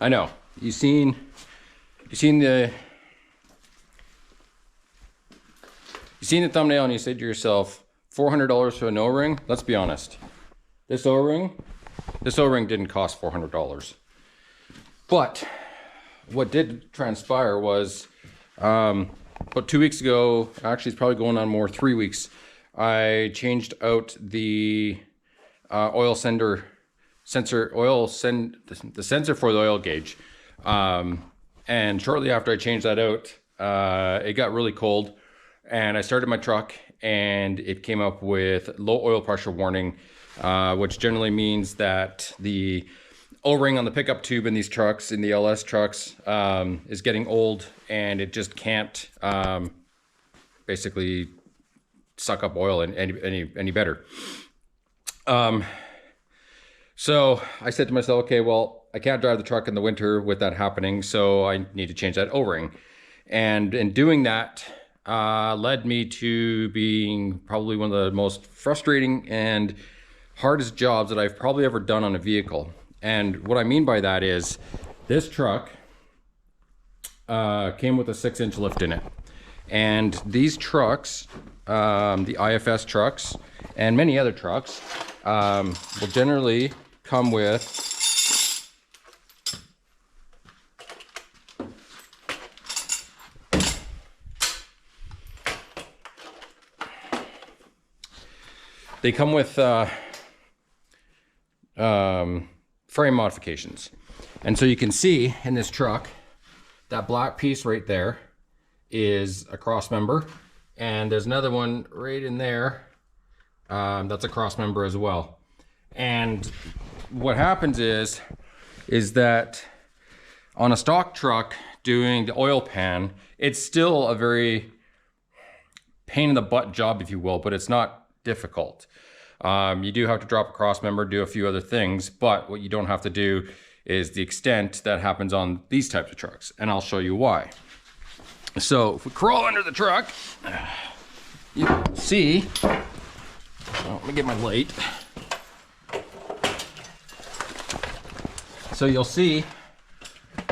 I know. You seen the thumbnail and you said to yourself, $400 for an O-ring? Let's be honest. This O-ring didn't cost $400. But what did transpire was about 2 weeks ago, actually it's probably going on more, 3 weeks, I changed out the the sensor for the oil gauge. And shortly after I changed that out, it got really cold and I started my truck and it came up with low oil pressure warning, which generally means that the O-ring on the pickup tube in these trucks, in the LS trucks, is getting old and it just can't basically suck up oil any better. So I said to myself, okay, well, I can't drive the truck in the winter with that happening, so I need to change that O-ring. And in doing that, led me to being probably one of the most frustrating and hardest jobs that I've probably ever done on a vehicle. And what I mean by that is this truck came with a 6-inch lift in it. And these trucks, the IFS trucks and many other trucks, will generally come with frame modifications. And so you can see in this truck, that black piece right there is a cross member. And there's another one right in there that's a cross member as well. And what happens is that on a stock truck doing the oil pan, it's still a very pain in the butt job, if you will, but it's not difficult. You do have to drop a cross member, do a few other things, but what you don't have to do is the extent that happens on these types of trucks, and I'll show you why. So if we crawl under the truck, you can see, let me get my light. So you'll see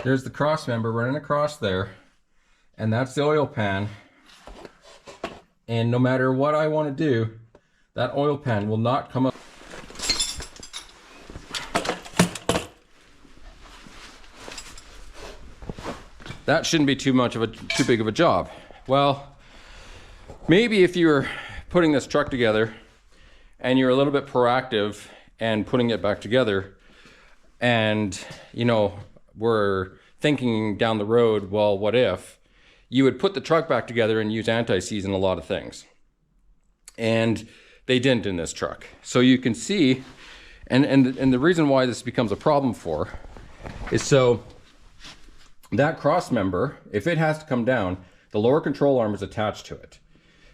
there's the cross member running across there, and that's the oil pan. And no matter what I want to do, that oil pan will not come up. That shouldn't be too big of a job. Well, maybe if you're putting this truck together and you're a little bit proactive and putting it back together, and you know, we're thinking down the road, well, what if you would put the truck back together and use anti-seize in a lot of things? And they didn't in this truck. So you can see, and the reason why this becomes a problem for is, so that cross member, if it has to come down, the lower control arm is attached to it.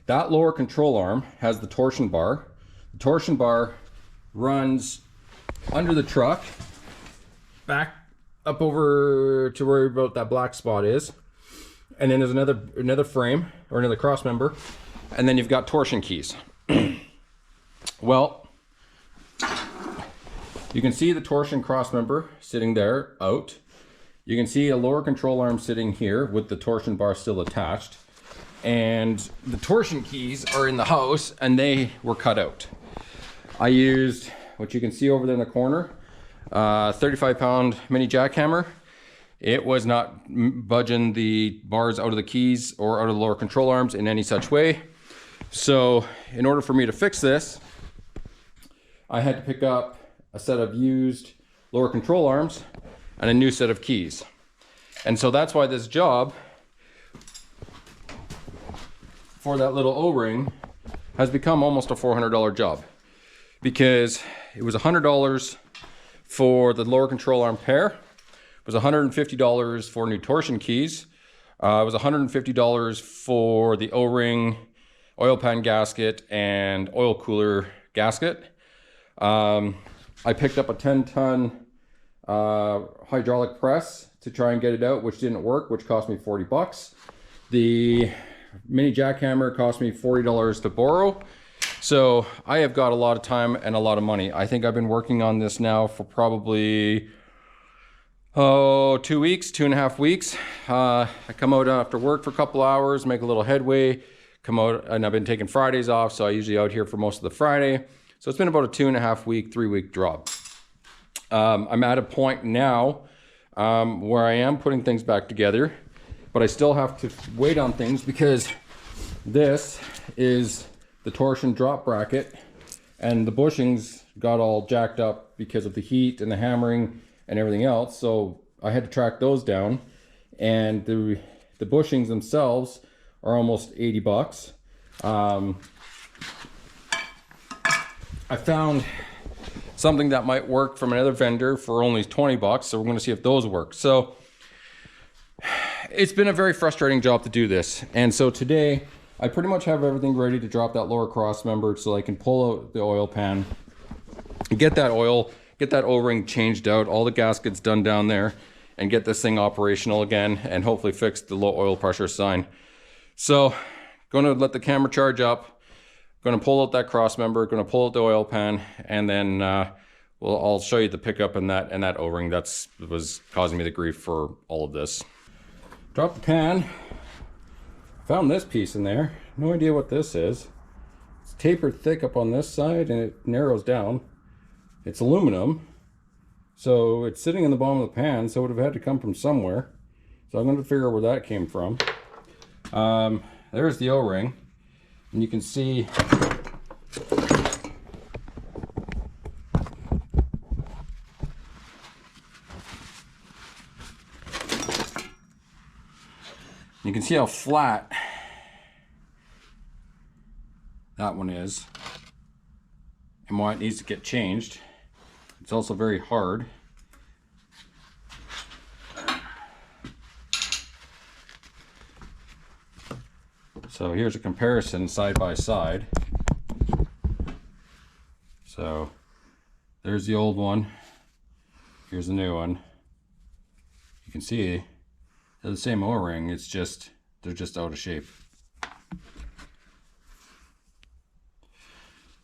That lower control arm has the torsion bar. The torsion bar runs under the truck, back up over to where about that black spot is. And then there's another frame, or another cross member. And then you've got torsion keys. Well, you can see the torsion cross member sitting there out. You can see a lower control arm sitting here with the torsion bar still attached. And the torsion keys are in the house and they were cut out. I used what you can see over there in the corner, 35-pound mini jackhammer. It was not budging the bars out of the keys or out of the lower control arms in any such way. So in order for me to fix this, I had to pick up a set of used lower control arms and a new set of keys. And so that's why this job for that little O-ring has become almost a $400 job, because it was $100 for the lower control arm pair. It was $150 for new torsion keys. It was $150 for the O-ring, oil pan gasket, and oil cooler gasket. I picked up a 10-ton hydraulic press to try and get it out, which didn't work, which cost me 40 bucks. The mini jackhammer cost me $40 to borrow. So I have got a lot of time and a lot of money. I think I've been working on this now for probably Oh, 2 weeks, 2.5 weeks. I come out after work for a couple hours, make a little headway, come out, and I've been taking Fridays off, so I usually out here for most of the Friday. So it's been about a 2.5 week, 3 week drop. I'm at a point now where I am putting things back together, but I still have to wait on things because this is the torsion drop bracket, and the bushings got all jacked up because of the heat and the hammering and everything else. So I had to track those down, and the bushings themselves are almost 80 bucks. I found something that might work from another vendor for only 20 bucks. So we're going to see if those work. So it's been a very frustrating job to do this. And so today I pretty much have everything ready to drop that lower cross member so I can pull out the oil pan, get that O-ring changed out, all the gaskets done down there, and get this thing operational again, and hopefully fix the low oil pressure sign. So going to let the camera charge up, going to pull out that cross member, going to pull out the oil pan, and then I'll show you the pickup and that O-ring that's was causing me the grief for all of this. Drop the pan, found this piece in there, no idea what this is. It's tapered thick up on this side and it narrows down. It's aluminum, so it's sitting in the bottom of the pan, so it would have had to come from somewhere. So I'm going to figure out where that came from. There's the O-ring, and you can see how flat that one is and why it needs to get changed. It's also very hard. So here's a comparison side by side. So there's the old one. Here's the new one. You can see they're the same O-ring, it's just, they're just out of shape.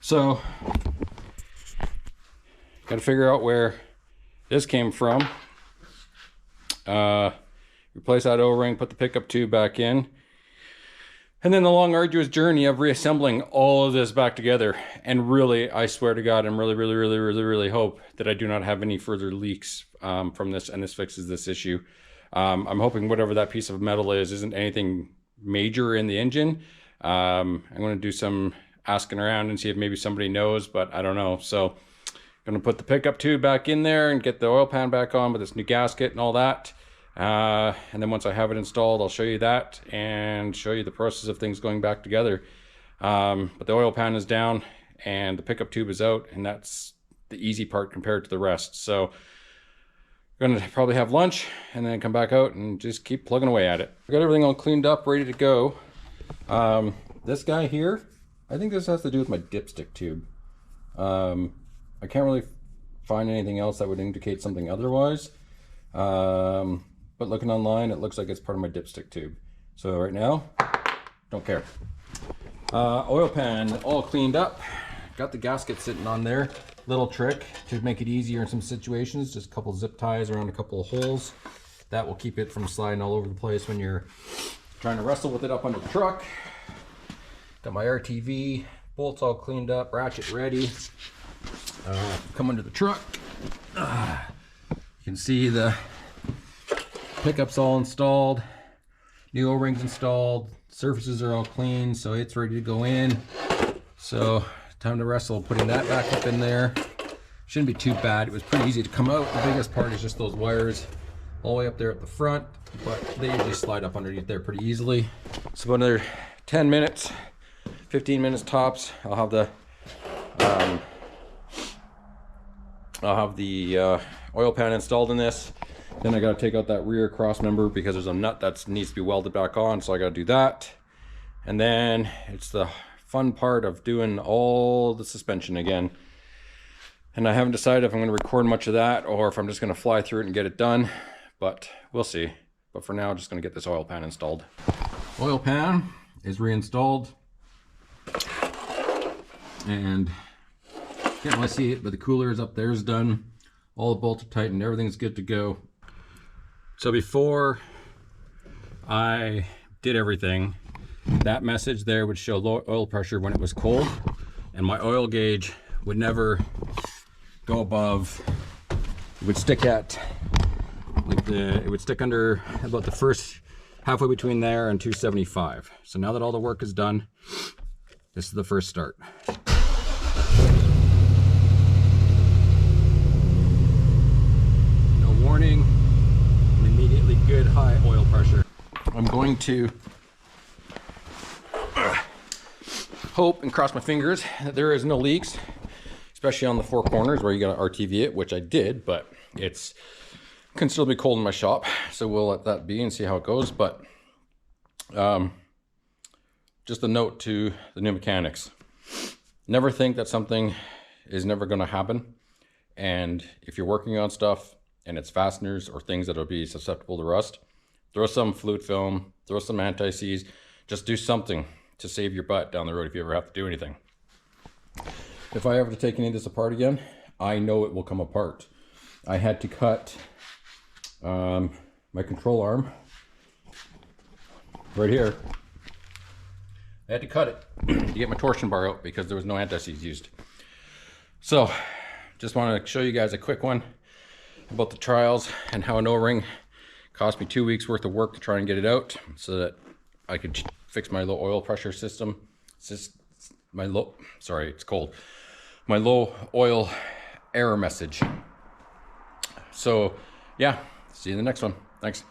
So got to figure out where this came from. Replace that O-ring, put the pickup tube back in, and then the long arduous journey of reassembling all of this back together. And really, I swear to God, I'm really hope that I do not have any further leaks from this, and this fixes this issue. I'm hoping whatever that piece of metal isn't anything major in the engine. I'm going to do some asking around and see if maybe somebody knows, but I don't know. So I'm going to put the pickup tube back in there and get the oil pan back on with this new gasket and all that. And then once I have it installed, I'll show you that and show you the process of things going back together. But the oil pan is down and the pickup tube is out, and that's the easy part compared to the rest. So I'm gonna probably have lunch and then come back out and just keep plugging away at it. I got everything all cleaned up, ready to go. This guy here, I think this has to do with my dipstick tube. I can't really find anything else that would indicate something otherwise. But looking online, it looks like it's part of my dipstick tube. So right now, don't care. Oil pan all cleaned up. Got the gasket sitting on there. Little trick to make it easier in some situations, just a couple zip ties around a couple of holes. That will keep it from sliding all over the place when you're trying to wrestle with it up under the truck. Got my RTV bolts all cleaned up, ratchet ready. Come under the truck. You can see the pickups all installed, new O-rings installed, surfaces are all clean, so it's ready to go in. So time to wrestle putting that back up in there. Shouldn't be too bad. It was pretty easy to come out. The biggest part is just those wires all the way up there at the front, but they usually slide up underneath there pretty easily. So about another 10 minutes, 15 minutes tops, I'll have the oil pan installed in this. Then I got to take out that rear cross member because there's a nut that needs to be welded back on, so I got to do that. And then it's the fun part of doing all the suspension again. And I haven't decided if I'm going to record much of that or if I'm just going to fly through it and get it done, but we'll see. But for now, I'm just going to get this oil pan installed. Oil pan is reinstalled, and can't really see it, but the cooler is up there, is done. All the bolts are tightened, everything's good to go. So before I did everything, that message there would show low oil pressure when it was cold, and my oil gauge would never go above, it would stick at like it would stick under about the first halfway between there and 275. So now that all the work is done, this is the first start. No warning, and immediately good high oil pressure. I'm going to hope and cross my fingers that there is no leaks, especially on the four corners where you got to RTV it, which I did, but it's can still be cold in my shop, so we'll let that be and see how it goes. But just a note to the new mechanics: never think that something is never going to happen, and if you're working on stuff and it's fasteners or things that will be susceptible to rust, throw some fluid film, throw some anti-seize, just do something to save your butt down the road if you ever have to do anything. If I ever take any of this apart again, I know it will come apart. I had to cut my control arm right here. I had to cut it to get my torsion bar out because there was no anti-seize used. So just want to show you guys a quick one about the trials and how an O-ring cost me 2 weeks worth of work to try and get it out so that I could fix my low oil pressure system. My low oil error message. So yeah, see you in the next one. Thanks.